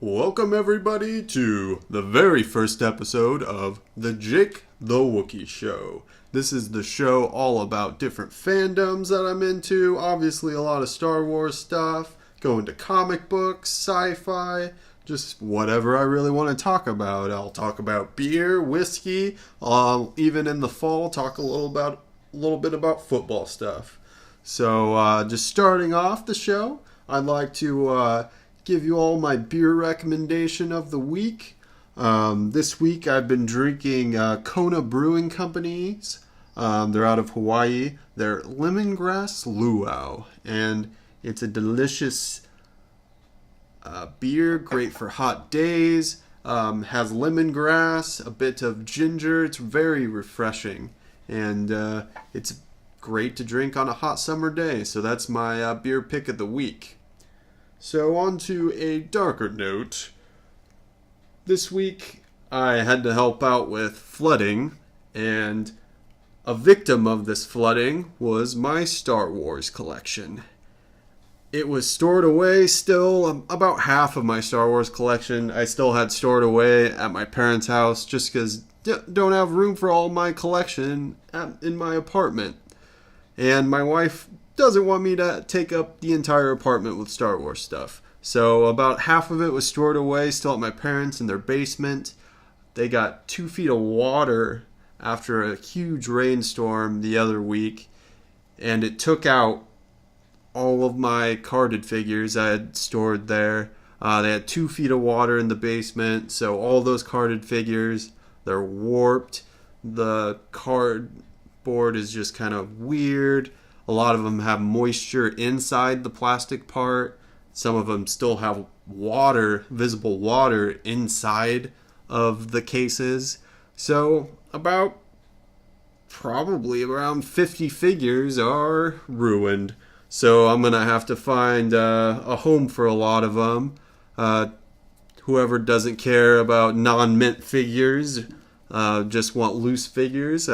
Welcome everybody to the very first episode of the Jake Tha Wookiee Show. This is the show all about different fandoms that I'm into. Obviously a lot of Star Wars stuff, go into comic books, sci-fi, just whatever I really want to talk about. I'll talk about beer, whiskey, even in the fall talk a little bit about football stuff. So just starting off the show, I'd like to give you all my beer recommendation of the week. This week I've been drinking Kona Brewing Company's. They're out of Hawaii. They're Lemongrass Luau, and it's a delicious beer, great for hot days. Has lemongrass, a bit of ginger. It's very refreshing, and it's great to drink on a hot summer day. So that's my beer pick of the week. So on to a darker note. This week I had to help out with flooding, and a victim of this flooding was my Star Wars collection. It was stored away still, about half of my Star Wars collection I still had stored away at my parents' house just because don't have room for all my collection in my apartment. And my wife doesn't want me to take up the entire apartment with Star Wars stuff. So about half of it was stored away still at my parents' in their basement. They got 2 feet of water after a huge rainstorm the other week, and it took out all of my carded figures I had stored there. They had 2 feet of water in the basement, so all those carded figures, they're warped. The cardboard is just kind of weird. A lot of them have moisture inside the plastic part. Some of them still have water, visible water inside of the cases. So probably around 50 figures are ruined. So I'm going to have to find a home for a lot of them. Whoever doesn't care about non-mint figures, just want loose figures,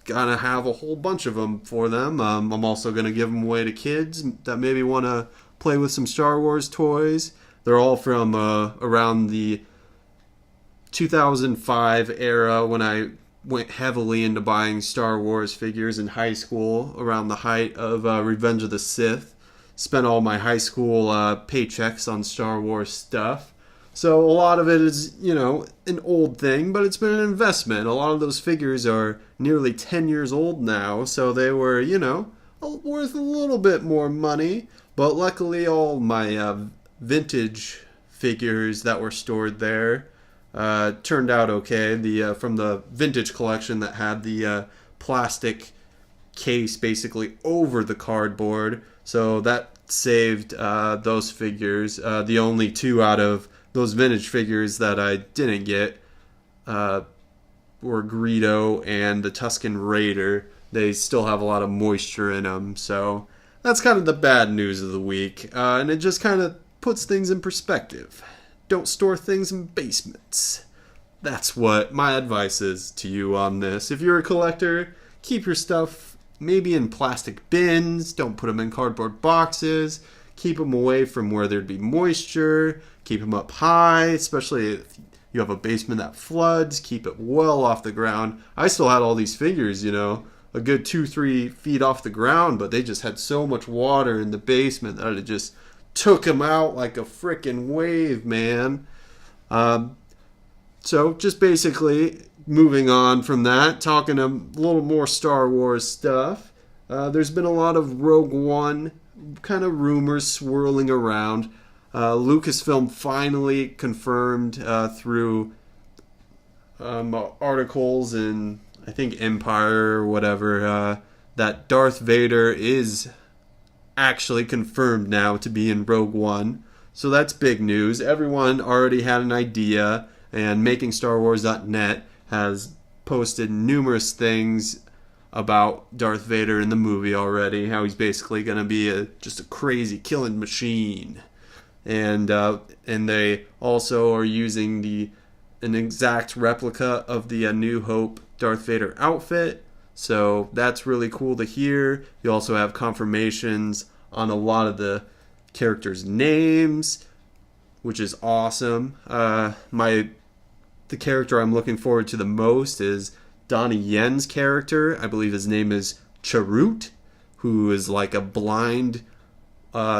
gonna have a whole bunch of them for them. I'm also gonna give them away to kids that maybe want to play with some Star Wars toys. They're all from around the 2005 era when I went heavily into buying Star Wars figures in high school, around the height of Revenge of the Sith. Spent all my high school paychecks on Star Wars stuff. So a lot of it is, an old thing, but it's been an investment. A lot of those figures are nearly 10 years old now, so they were, worth a little bit more money. But luckily all my vintage figures that were stored there turned out okay. From the vintage collection that had the plastic case basically over the cardboard, so that saved those figures. The only two out of those vintage figures that I didn't get were Greedo and the Tusken Raider. They still have a lot of moisture in them, so that's kind of the bad news of the week. And it just kind of puts things in perspective. Don't store things in basements. That's what my advice is to you on this. If you're a collector, keep your stuff maybe in plastic bins. Don't put them in cardboard boxes. Keep them away from where there'd be moisture. Keep them up high, especially if you have a basement that floods. Keep it well off the ground. I still had all these figures, a good 2-3 feet off the ground, but they just had so much water in the basement that it just took them out like a frickin' wave, man. So just basically moving on from that, talking a little more Star Wars stuff. There's been a lot of Rogue One kind of rumors swirling around. Lucasfilm finally confirmed through articles in, I think, Empire or whatever, that Darth Vader is actually confirmed now to be in Rogue One. So that's big news. Everyone already had an idea, and MakingStarWars.net has posted numerous things about Darth Vader in the movie already, how he's basically going to be just a crazy killing machine. And they also are using an exact replica of the A New Hope Darth Vader outfit. So that's really cool to hear. You also have confirmations on a lot of the characters' names. which is awesome. The character I'm looking forward to the most is Donnie Yen's character. I believe his name is Charut, who is like a blind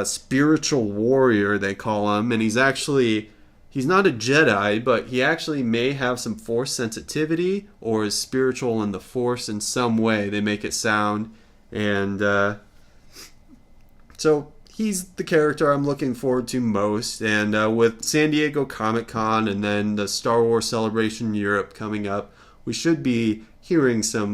spiritual warrior, they call him. And he's not a Jedi, but he actually may have some Force sensitivity or is spiritual in the Force in some way, they make it sound. And so he's the character I'm looking forward to most. And with San Diego Comic-Con and then the Star Wars Celebration Europe coming up, we should be hearing some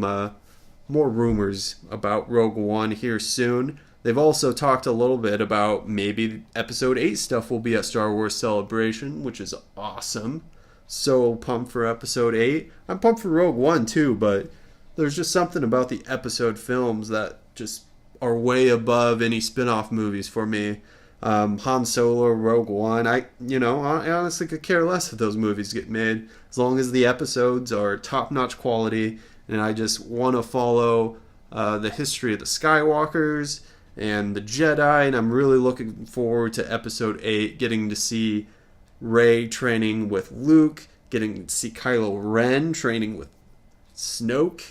more rumors about Rogue One here soon. They've also talked a little bit about maybe Episode 8 stuff will be at Star Wars Celebration, which is awesome. So pumped for Episode 8. I'm pumped for Rogue One too, but there's just something about the episode films that just are way above any spin-off movies for me. Han Solo, Rogue One, I honestly could care less if those movies get made, as long as the episodes are top-notch quality, and I just want to follow the history of the Skywalkers and the Jedi, and I'm really looking forward to Episode 8, getting to see Rey training with Luke, getting to see Kylo Ren training with Snoke.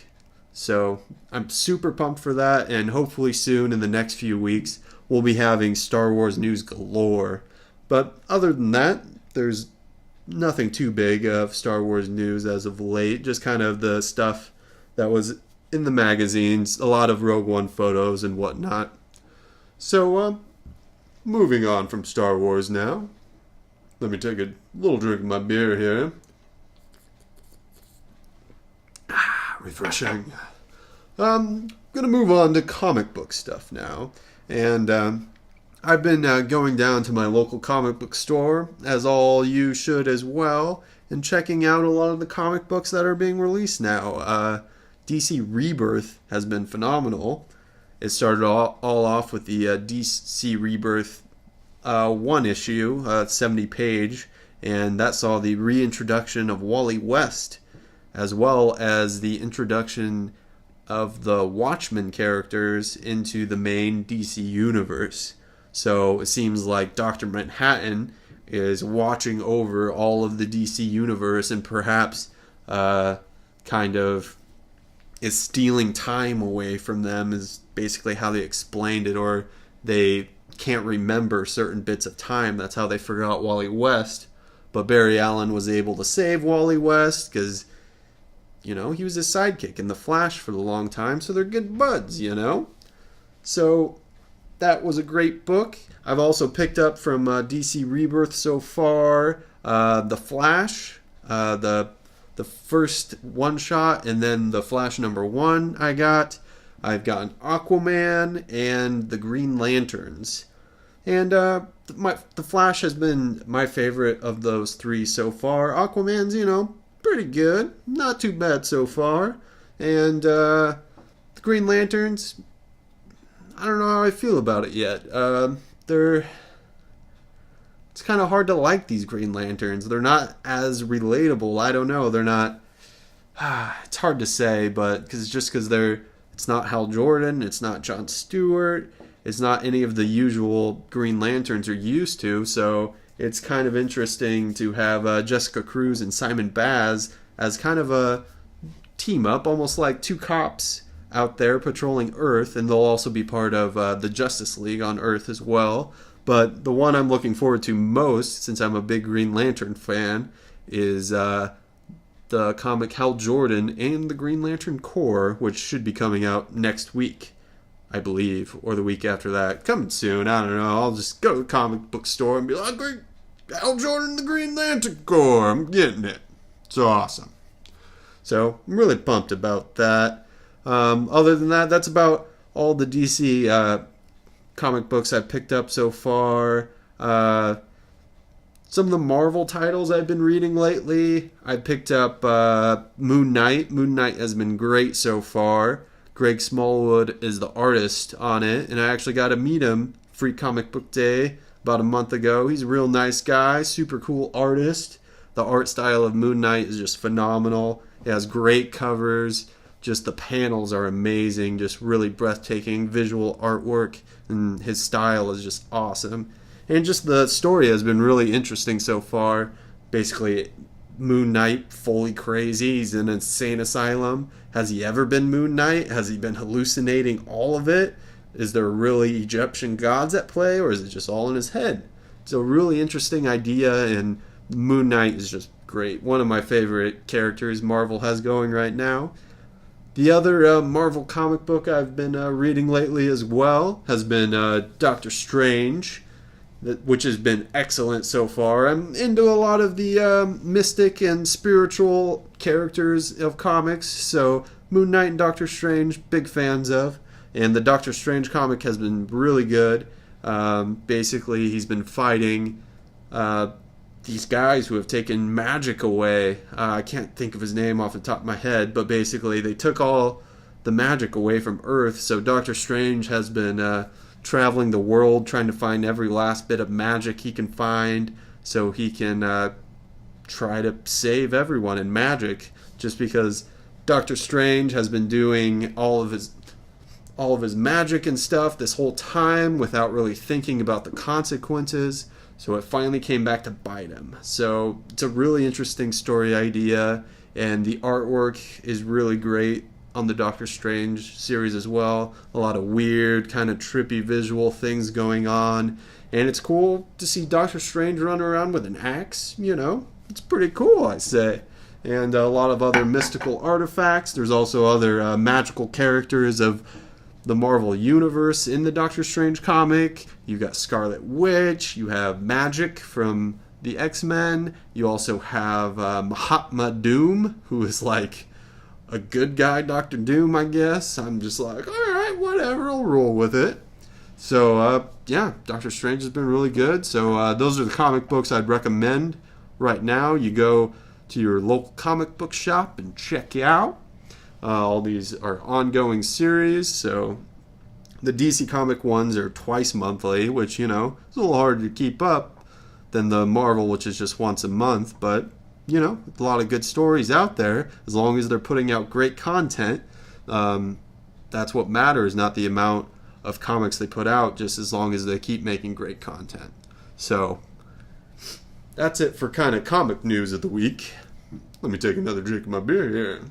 So I'm super pumped for that, and hopefully soon in the next few weeks we'll be having Star Wars news galore. But other than that, there's nothing too big of Star Wars news as of late, just kind of the stuff that was in the magazines, a lot of Rogue One photos and whatnot. So, moving on from Star Wars now. Let me take a little drink of my beer here. Refreshing. Gonna move on to comic book stuff now. And I've been going down to my local comic book store, as all you should as well, and checking out a lot of the comic books that are being released now. DC Rebirth has been phenomenal. It started all off with the DC Rebirth one issue, 70-page, and that saw the reintroduction of Wally West, as well as the introduction of the Watchmen characters into the main DC universe. So it seems like Dr. Manhattan is watching over all of the DC universe and perhaps kind of is stealing time away from them, is basically how they explained it, or they can't remember certain bits of time. That's how they forgot Wally West. But Barry Allen was able to save Wally West because, he was his sidekick in The Flash for a long time, so they're good buds, So that was a great book. I've also picked up from DC Rebirth so far The Flash, the first one-shot, and then The Flash #1 I got. I've gotten Aquaman and the Green Lanterns. And The Flash has been my favorite of those three so far. Aquaman's, pretty good. Not too bad so far. And the Green Lanterns, I don't know how I feel about it yet. It's kind of hard to like these Green Lanterns. They're not as relatable. I don't know. They're not... it's hard to say, but because it's not Hal Jordan, it's not Jon Stewart, it's not any of the usual Green Lanterns you're used to, so it's kind of interesting to have Jessica Cruz and Simon Baz as kind of a team-up, almost like two cops out there patrolling Earth, and they'll also be part of the Justice League on Earth as well. But the one I'm looking forward to most, since I'm a big Green Lantern fan, is the comic Hal Jordan and the Green Lantern Corps, which should be coming out next week, I believe, or the week after that. Coming soon, I don't know. I'll just go to the comic book store and be like, Hal Jordan and the Green Lantern Corps, I'm getting it. It's awesome. So I'm really pumped about that. Other than that, that's about all the DC comic books I've picked up so far. Some of the Marvel titles I've been reading lately, I picked up Moon Knight. Moon Knight has been great so far. Greg Smallwood is the artist on it, and I actually got to meet him Free Comic Book Day about a month ago. He's a real nice guy, super cool artist. The art style of Moon Knight is just phenomenal. It has great covers. Just the panels are amazing, just really breathtaking visual artwork, and his style is just awesome. And just the story has been really interesting so far. Basically, Moon Knight, fully crazy. He's in an insane asylum. Has he ever been Moon Knight? Has he been hallucinating all of it? Is there really Egyptian gods at play, or is it just all in his head? It's a really interesting idea, and Moon Knight is just great. One of my favorite characters Marvel has going right now. The other Marvel comic book I've been reading lately as well has been Doctor Strange, which has been excellent so far. I'm into a lot of the mystic and spiritual characters of comics, so Moon Knight and Doctor Strange, big fans of. And the Doctor Strange comic has been really good. Basically, he's been fighting these guys who have taken magic away. I can't think of his name off the top of my head, but basically they took all the magic away from Earth. So Doctor Strange has been traveling the world trying to find every last bit of magic he can find so he can try to save everyone in magic, just because Doctor Strange has been doing all of his magic and stuff this whole time without really thinking about the consequences. So it finally came back to bite him. So it's a really interesting story idea, and the artwork is really great on the Doctor Strange series as well. A lot of weird, kind of trippy visual things going on. And it's cool to see Doctor Strange run around with an axe, you know. It's pretty cool, I say. And a lot of other mystical artifacts. There's also other magical characters of the Marvel Universe in the Doctor Strange comic. You got Scarlet Witch, you have Magic from the X-Men, you also have Mahatma Doom, who is like a good guy Doctor Doom, I guess. I'm just like, alright, whatever, I'll roll with it. So, yeah, Doctor Strange has been really good. So those are the comic books I'd recommend right now. You go to your local comic book shop and check it out. All these are ongoing series, so the DC comic ones are twice monthly, which, you know, is a little harder to keep up than the Marvel, which is just once a month. But, you know, a lot of good stories out there. As long as they're putting out great content, that's what matters, not the amount of comics they put out, just as long as they keep making great content. So that's it for kind of comic news of the week. Let me take another drink of my beer here.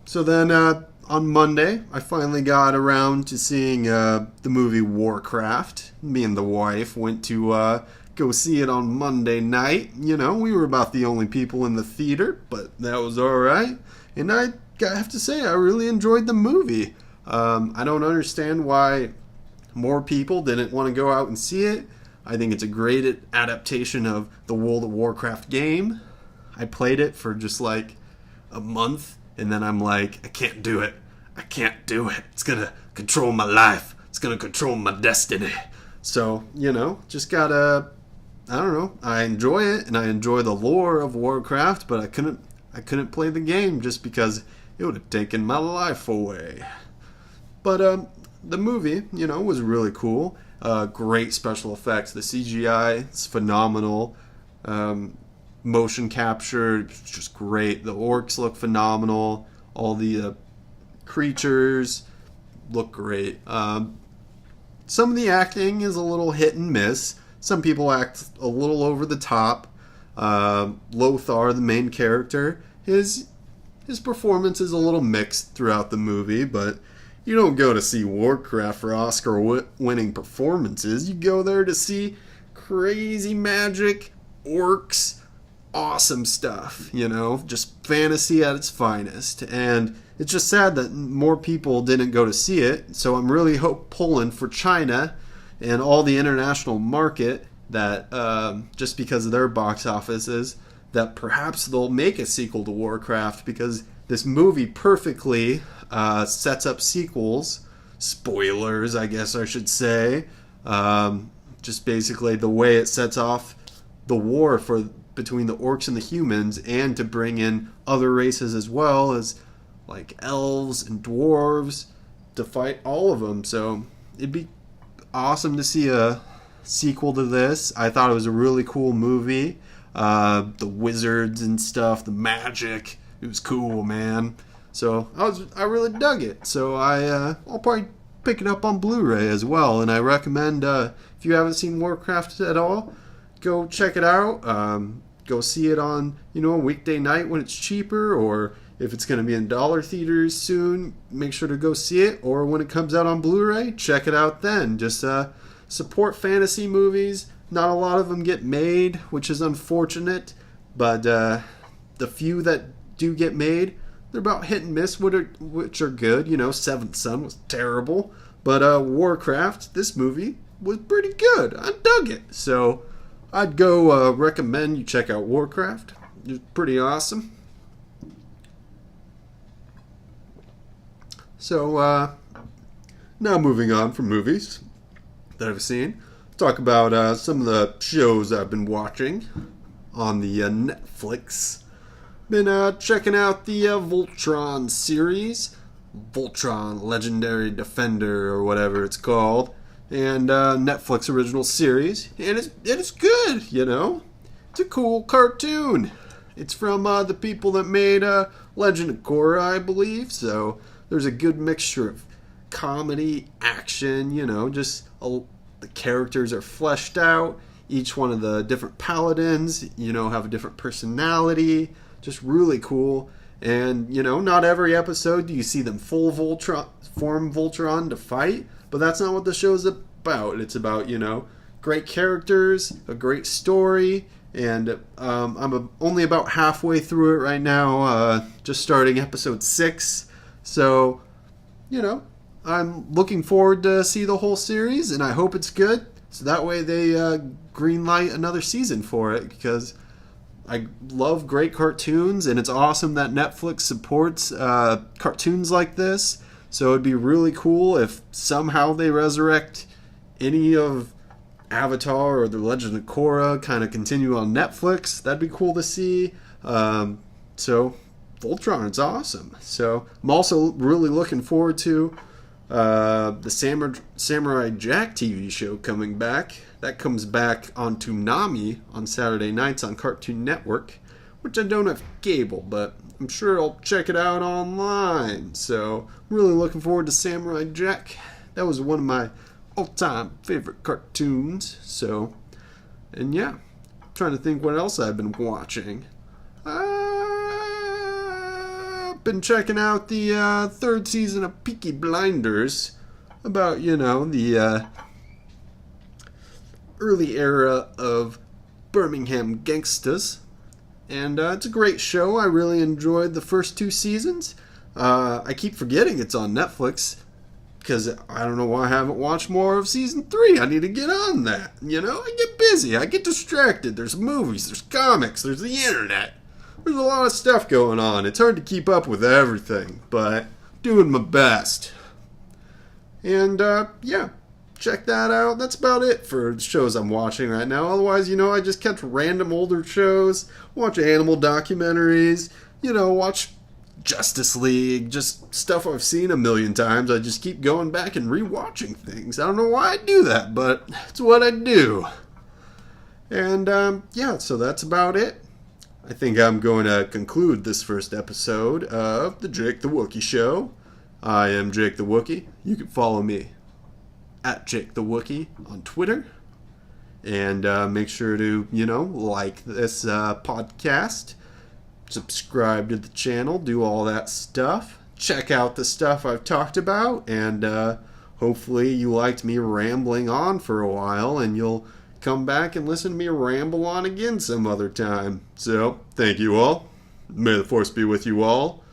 So then on Monday, I finally got around to seeing the movie Warcraft. Me and the wife went to go see it on Monday night. You know, we were about the only people in the theater, but that was alright. And I have to say, I really enjoyed the movie. I don't understand why more people didn't want to go out and see it. I think it's a great adaptation of the World of Warcraft game. I played it for just like a month, and then I'm like, I can't do it. I can't do it. It's going to control my life. It's going to control my destiny. So, you know, just gotta, I don't know. I enjoy it, and I enjoy the lore of Warcraft, but I couldn't play the game just because it would have taken my life away. But the movie, you know, was really cool. Great special effects. The CGI is phenomenal. Motion capture, it's just great. The orcs look phenomenal. All the creatures look great. Some of the acting is a little hit and miss. Some people act a little over the top. Lothar, the main character, his performance is a little mixed throughout the movie, but you don't go to see Warcraft for Oscar-winning performances. You go there to see crazy magic, orcs, awesome stuff, you know, just fantasy at its finest. And it's just sad that more people didn't go to see it. So I'm really pulling for China and all the international market that just because of their box offices, that perhaps they'll make a sequel to Warcraft, because this movie perfectly sets up sequels. Spoilers, I guess I should say. Just basically the way it sets off the war between the orcs and the humans, and to bring in other races as well, as like elves and dwarves, to fight all of them. So it'd be awesome to see a sequel to this. I thought it was a really cool movie. The wizards and stuff, the magic, it was cool, man. So I really dug it. So I'll probably pick it up on Blu-ray as well. And I recommend, if you haven't seen Warcraft at all, go check it out. Go see it on, a weekday night when it's cheaper, or if it's going to be in dollar theaters soon, make sure to go see it. Or when it comes out on Blu-ray, check it out then. Just support fantasy movies. Not a lot of them get made, which is unfortunate. But the few that do get made, they're about hit and miss, which are good. Seventh Son was terrible. But Warcraft, this movie, was pretty good. I dug it. So I'd go recommend you check out Warcraft. It's pretty awesome. So now moving on from movies that I've seen, talk about some of the shows I've been watching on the Netflix. Been checking out the Voltron series, Voltron Legendary Defender or whatever it's called, and Netflix original series, and it's good. It's a cool cartoon. It's from the people that made Legend of Korra, I believe. So there's a good mixture of comedy, action. The characters are fleshed out. Each one of the different paladins, have a different personality. Just really cool. And, not every episode do you see them full form Voltron to fight, but that's not what the show's about. It's about, great characters, a great story, and I'm only about halfway through it right now, just starting episode 6. So, I'm looking forward to see the whole series, and I hope it's good. So that way they greenlight another season for it, because I love great cartoons, and it's awesome that Netflix supports cartoons like this. So it'd be really cool if somehow they resurrect any of Avatar or The Legend of Korra, kind of continue on Netflix. That'd be cool to see. So Voltron, it's awesome. So I'm also really looking forward to the Samurai Jack TV show coming back. That comes back on Toonami on Saturday nights on Cartoon Network, which I don't have cable, but I'm sure I'll check it out online. So I'm really looking forward to Samurai Jack. That was one of my all-time favorite cartoons. So, and yeah, I'm trying to think what else I've been watching. I've been checking out the third season of Peaky Blinders, about, the early era of Birmingham gangsters. And it's a great show. I really enjoyed the first 2 seasons. I keep forgetting it's on Netflix, because I don't know why I haven't watched more of season 3. I need to get on that. I get busy. I get distracted. There's movies. There's comics. There's the internet. There's a lot of stuff going on. It's hard to keep up with everything, but doing my best. And, yeah, check that out. That's about it for the shows I'm watching right now. Otherwise, I just catch random older shows, watch animal documentaries, watch Justice League, just stuff I've seen a million times. I just keep going back and rewatching things. I don't know why I do that, but it's what I do. And, yeah, so that's about it. I think I'm going to conclude this first episode of the Jake Tha Wookiee Show. I am Jake Tha Wookiee. You can follow me at Jake Tha Wookiee on Twitter. And make sure to, like this podcast. Subscribe to the channel. Do all that stuff. Check out the stuff I've talked about. And hopefully you liked me rambling on for a while. And you'll come back and listen to me ramble on again some other time. So, thank you all. May the Force be with you all.